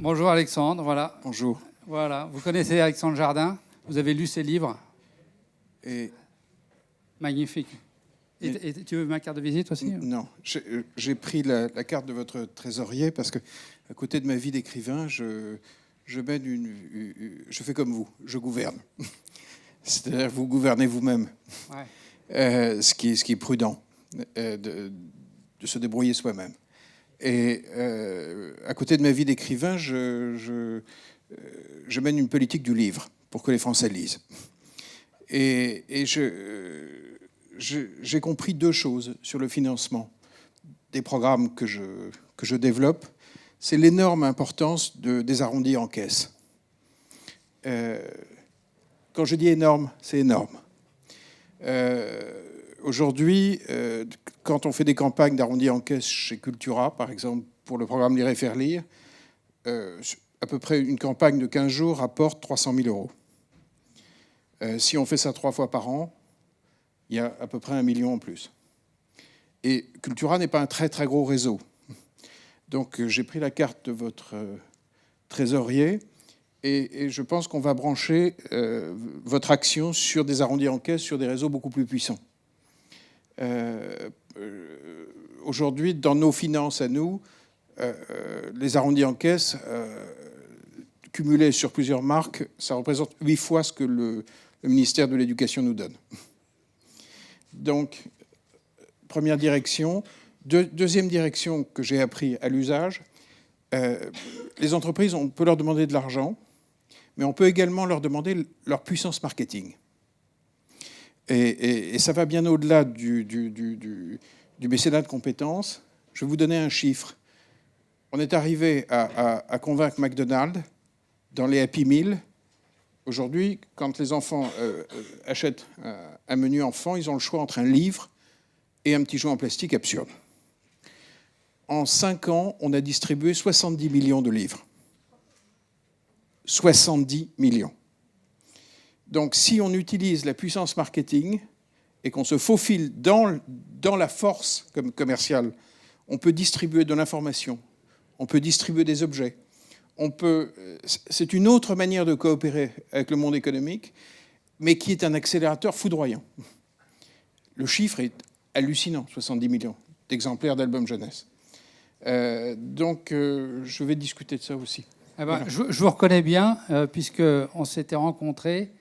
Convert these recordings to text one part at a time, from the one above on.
Bonjour Alexandre, voilà. Bonjour. Voilà, vous connaissez Alexandre Jardin, vous avez lu ses livres. Et Magnifique. Et tu veux ma carte de visite aussi? non, j'ai pris la carte de votre trésorier parce que, à côté de ma vie d'écrivain, je fais comme vous, je gouverne. C'est-à-dire que vous gouvernez vous-même, Ouais. ce qui est prudent, de se débrouiller soi-même. Et à côté de ma vie d'écrivain, je mène une politique du livre pour que les Français lisent. Et j'ai compris deux choses sur le financement des programmes que je développe. C'est l'énorme importance des arrondis en caisse. Quand je dis énorme, c'est énorme. Aujourd'hui, quand on fait des campagnes d'arrondis en caisse chez Cultura, par exemple, pour le programme Lire et faire lire, à peu près une campagne de 15 jours rapporte 300 000 euros. Si on fait ça 3 fois par an, il y a à peu près 1 million en plus. Et Cultura n'est pas un très très gros réseau. Donc j'ai pris la carte de votre trésorier et je pense qu'on va brancher votre action sur des arrondis en caisse, sur des réseaux beaucoup plus puissants. Aujourd'hui, dans nos finances à nous, les arrondis en caisse, cumulés sur plusieurs marques, ça représente 8 fois ce que le ministère de l'Éducation nous donne. Donc, première direction. Deuxième direction que j'ai appris à l'usage, les entreprises, on peut leur demander de l'argent, mais on peut également leur demander leur puissance marketing. Et ça va bien au-delà du mécénat de compétences. Je vais vous donner un chiffre. On est arrivé à convaincre McDonald's dans les Happy Meal. Aujourd'hui, quand les enfants achètent un menu enfant, ils ont le choix entre un livre et un petit jouet en plastique absurde. En 5 ans, on a distribué 70 millions de livres. 70 millions. Donc, si on utilise la puissance marketing et qu'on se faufile dans la force commerciale, on peut distribuer de l'information, on peut distribuer des objets. C'est une autre manière de coopérer avec le monde économique, mais qui est un accélérateur foudroyant. Le chiffre est hallucinant, 70 millions d'exemplaires d'albums jeunesse. Donc, je vais discuter de ça aussi. Eh ben, voilà. Je vous reconnais bien, puisqu'on s'était rencontrés,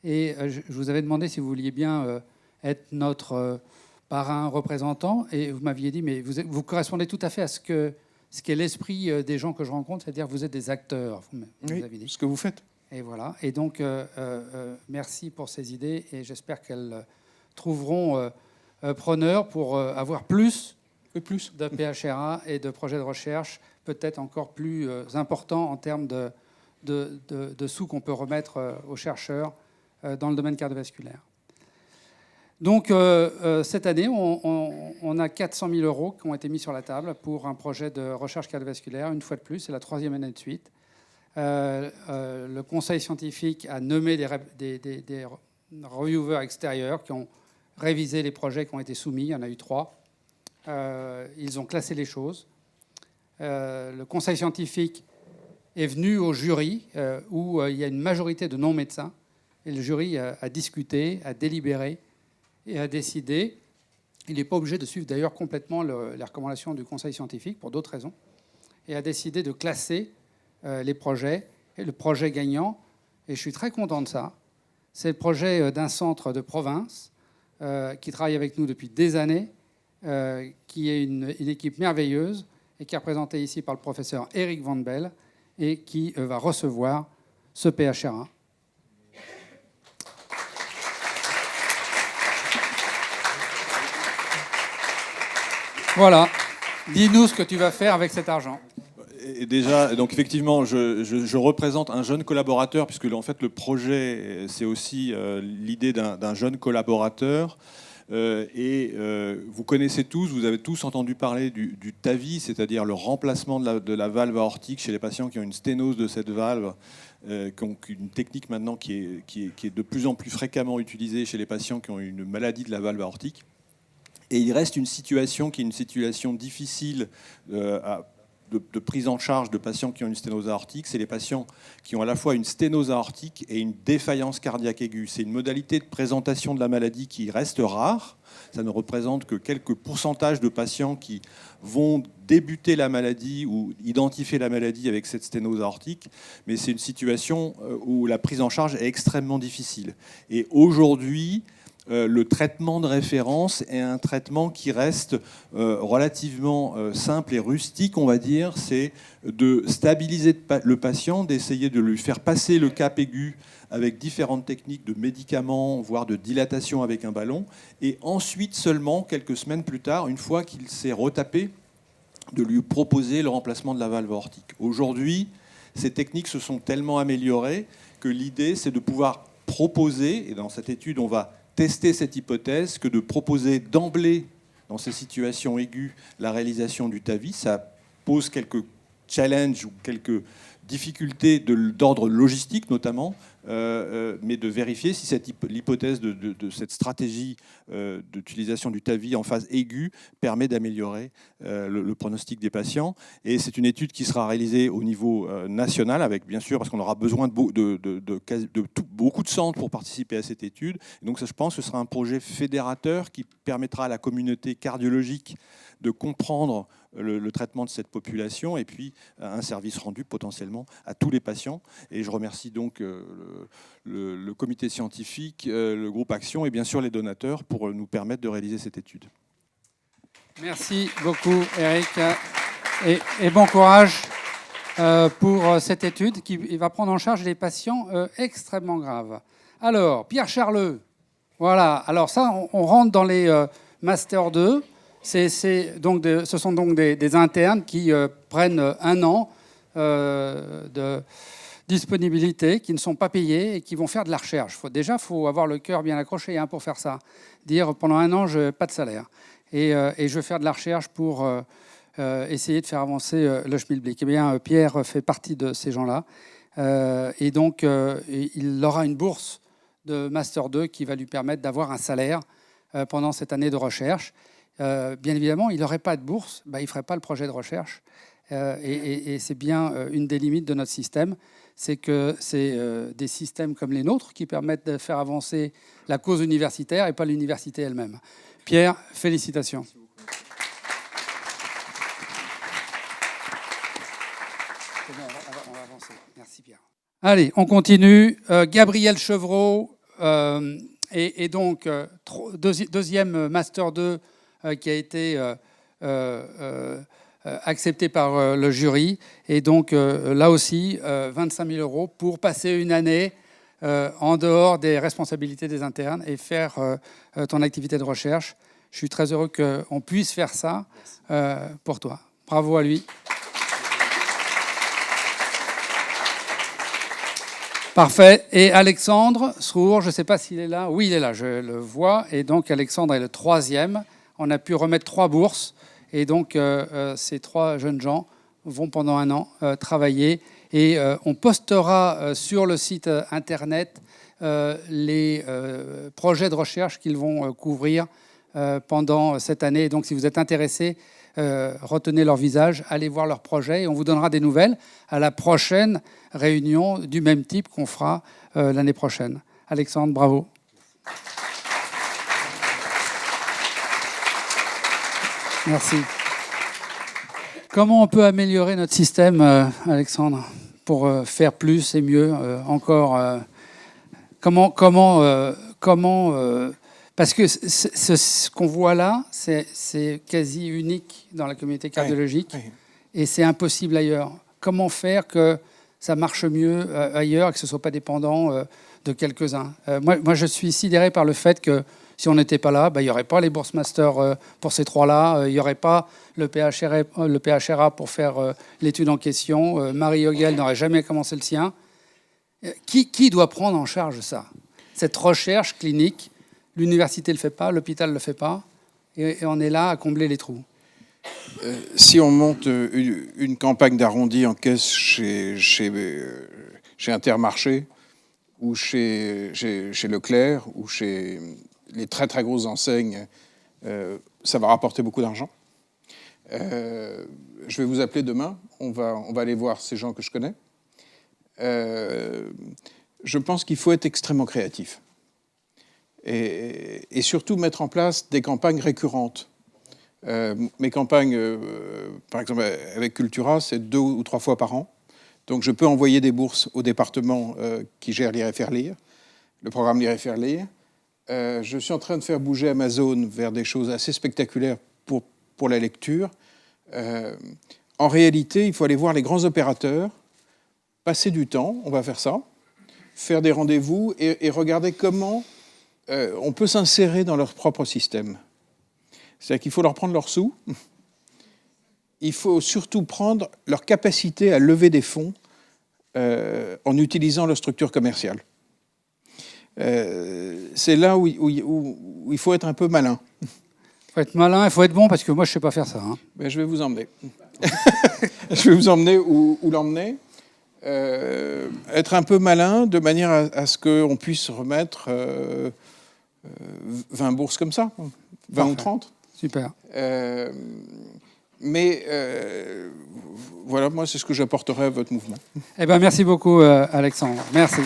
et je vous avais demandé si vous vouliez bien être notre parrain représentant, et vous m'aviez dit, mais vous correspondez tout à fait à ce qu'est l'esprit des gens que je rencontre, c'est-à-dire vous êtes des acteurs. Oui, avez dit. Ce que vous faites. Et voilà. Et donc, merci pour ces idées, et j'espère qu'elles trouveront preneur pour avoir plus de PHRA et de projets de recherche, peut-être encore plus importants en termes de sous qu'on peut remettre aux chercheurs dans le domaine cardiovasculaire. Donc, cette année, on a 400 000 euros qui ont été mis sur la table pour un projet de recherche cardiovasculaire. Une fois de plus, c'est la 3e année de suite. Le conseil scientifique a nommé des reviewers extérieurs qui ont révisé les projets qui ont été soumis. Il y en a eu 3. Ils ont classé les choses. Le conseil scientifique est venu au jury où il y a une majorité de non-médecins. Et le jury a discuté, a délibéré et a décidé. Il n'est pas obligé de suivre d'ailleurs complètement les recommandations du conseil scientifique pour d'autres raisons. Et a décidé de classer les projets. Et le projet gagnant, et je suis très content de ça, c'est le projet d'un centre de province qui travaille avec nous depuis des années, qui est une équipe merveilleuse et qui est représentée ici par le professeur Eric Van Belle et qui va recevoir ce PHRA. Voilà. Dis-nous ce que tu vas faire avec cet argent. Et déjà, donc effectivement, je représente un jeune collaborateur, puisque en fait le projet, c'est aussi l'idée d'un jeune collaborateur. Vous connaissez tous, vous avez tous entendu parler du TAVI, c'est-à-dire le remplacement de la valve aortique chez les patients qui ont une sténose de cette valve, qui ont une technique maintenant qui est de plus en plus fréquemment utilisée chez les patients qui ont une maladie de la valve aortique. Et il reste une situation qui est une situation difficile de prise en charge de patients qui ont une sténose aortique, c'est les patients qui ont à la fois une sténose aortique et une défaillance cardiaque aiguë. C'est une modalité de présentation de la maladie qui reste rare. Ça ne représente que quelques pourcentages de patients qui vont débuter la maladie ou identifier la maladie avec cette sténose aortique, mais c'est une situation où la prise en charge est extrêmement difficile. Et aujourd'hui, le traitement de référence est un traitement qui reste relativement simple et rustique, on va dire. C'est de stabiliser le patient, d'essayer de lui faire passer le cap aigu avec différentes techniques de médicaments, voire de dilatation avec un ballon, et ensuite seulement, quelques semaines plus tard, une fois qu'il s'est retapé, de lui proposer le remplacement de la valve aortique. Aujourd'hui, ces techniques se sont tellement améliorées que l'idée, c'est de pouvoir proposer, et dans cette étude, on va tester cette hypothèse, que de proposer d'emblée, dans ces situations aiguës, la réalisation du TAVI. Ça pose quelques challenges ou quelques difficultés d'ordre logistique notamment, mais de vérifier si l'hypothèse de cette stratégie d'utilisation du TAVI en phase aiguë permet d'améliorer le pronostic des patients. Et c'est une étude qui sera réalisée au niveau national, avec bien sûr, parce qu'on aura besoin de beaucoup de centres pour participer à cette étude. Et donc ça, je pense que ce sera un projet fédérateur qui permettra à la communauté cardiologique de comprendre le traitement de cette population et puis un service rendu potentiellement à tous les patients. Et je remercie donc le comité scientifique, le groupe Action et bien sûr les donateurs pour nous permettre de réaliser cette étude. Merci beaucoup, Eric. Et bon courage pour cette étude qui va prendre en charge des patients extrêmement graves. Alors, Pierre Charleux. Voilà. Alors ça, on rentre dans les Master 2. Ce sont donc des internes qui prennent un an de disponibilité, qui ne sont pas payés et qui vont faire de la recherche. Il faut avoir le cœur bien accroché pour faire ça. Dire pendant un an, je n'ai pas de salaire. Et je vais faire de la recherche pour essayer de faire avancer le schmilblick. Eh bien, Pierre fait partie de ces gens-là. Et donc, il aura une bourse de Master 2 qui va lui permettre d'avoir un salaire pendant cette année de recherche. Bien évidemment, il n'aurait pas de bourse, il ne ferait pas le projet de recherche. Et c'est bien une des limites de notre système, c'est que c'est des systèmes comme les nôtres qui permettent de faire avancer la cause universitaire et pas l'université elle-même. Pierre, félicitations. On va avancer. Merci Pierre. Allez, on continue. Gabriel Chevreau, et donc deuxième Master 2 qui a été accepté par le jury. Et donc, là aussi, 25 000 € pour passer une année en dehors des responsabilités des internes et faire ton activité de recherche. Je suis très heureux qu'on puisse faire ça pour toi. Bravo à lui. Parfait. Et Alexandre Srour, je ne sais pas s'il est là. Oui, il est là, je le vois. Et donc, Alexandre est le troisième. On a pu remettre 3 bourses. Et donc, ces 3 jeunes gens vont pendant un an travailler. Et on postera sur le site Internet les projets de recherche qu'ils vont couvrir pendant cette année. Et donc, si vous êtes intéressés, retenez leur visage, allez voir leurs projets. Et on vous donnera des nouvelles à la prochaine réunion du même type qu'on fera l'année prochaine. Alexandre, bravo. Merci. Comment on peut améliorer notre système, Alexandre, pour faire plus et mieux encore parce que ce qu'on voit là, c'est quasi unique dans la communauté cardiologique, oui. Et c'est impossible ailleurs. Comment faire que ça marche mieux ailleurs et que ce ne soit pas dépendant de quelques-uns. Moi, je suis sidéré par le fait que si on n'était pas là, il n'y aurait pas les bourses master pour ces 3-là, il n'y aurait pas le PHRA pour faire l'étude en question, Marie Yogel n'aurait jamais commencé le sien. Qui doit prendre en charge ça? Cette recherche clinique, l'université ne le fait pas, l'hôpital ne le fait pas, et on est là à combler les trous. Si on monte une campagne d'arrondi en caisse chez Intermarché, ou chez Leclerc, ou chez les très très grosses enseignes, ça va rapporter beaucoup d'argent. Je vais vous appeler demain. On va aller voir ces gens que je connais. Je pense qu'il faut être extrêmement créatif. Et surtout mettre en place des campagnes récurrentes. Mes campagnes, par exemple avec Cultura, c'est 2 ou 3 fois par an. Donc je peux envoyer des bourses au département qui gère Lire et Faire Lire, le programme Lire et Faire Lire. Je suis en train de faire bouger Amazon vers des choses assez spectaculaires pour la lecture. En réalité, il faut aller voir les grands opérateurs, passer du temps, on va faire ça, faire des rendez-vous et regarder comment on peut s'insérer dans leur propre système. C'est-à-dire qu'il faut leur prendre leurs sous. Il faut surtout prendre leur capacité à lever des fonds en utilisant leur structure commerciale. C'est là où il faut être un peu malin. Il faut être malin, il faut être bon, parce que moi, je ne sais pas faire ça. Hein. Ben, je vais vous emmener. Je vais vous emmener où l'emmener. Être un peu malin de manière à ce qu'on puisse remettre 20 bourses comme ça, 20 Parfait. ou 30. Super. Mais voilà, moi, c'est ce que j'apporterai à votre mouvement. Eh ben, merci beaucoup, Alexandre. Merci.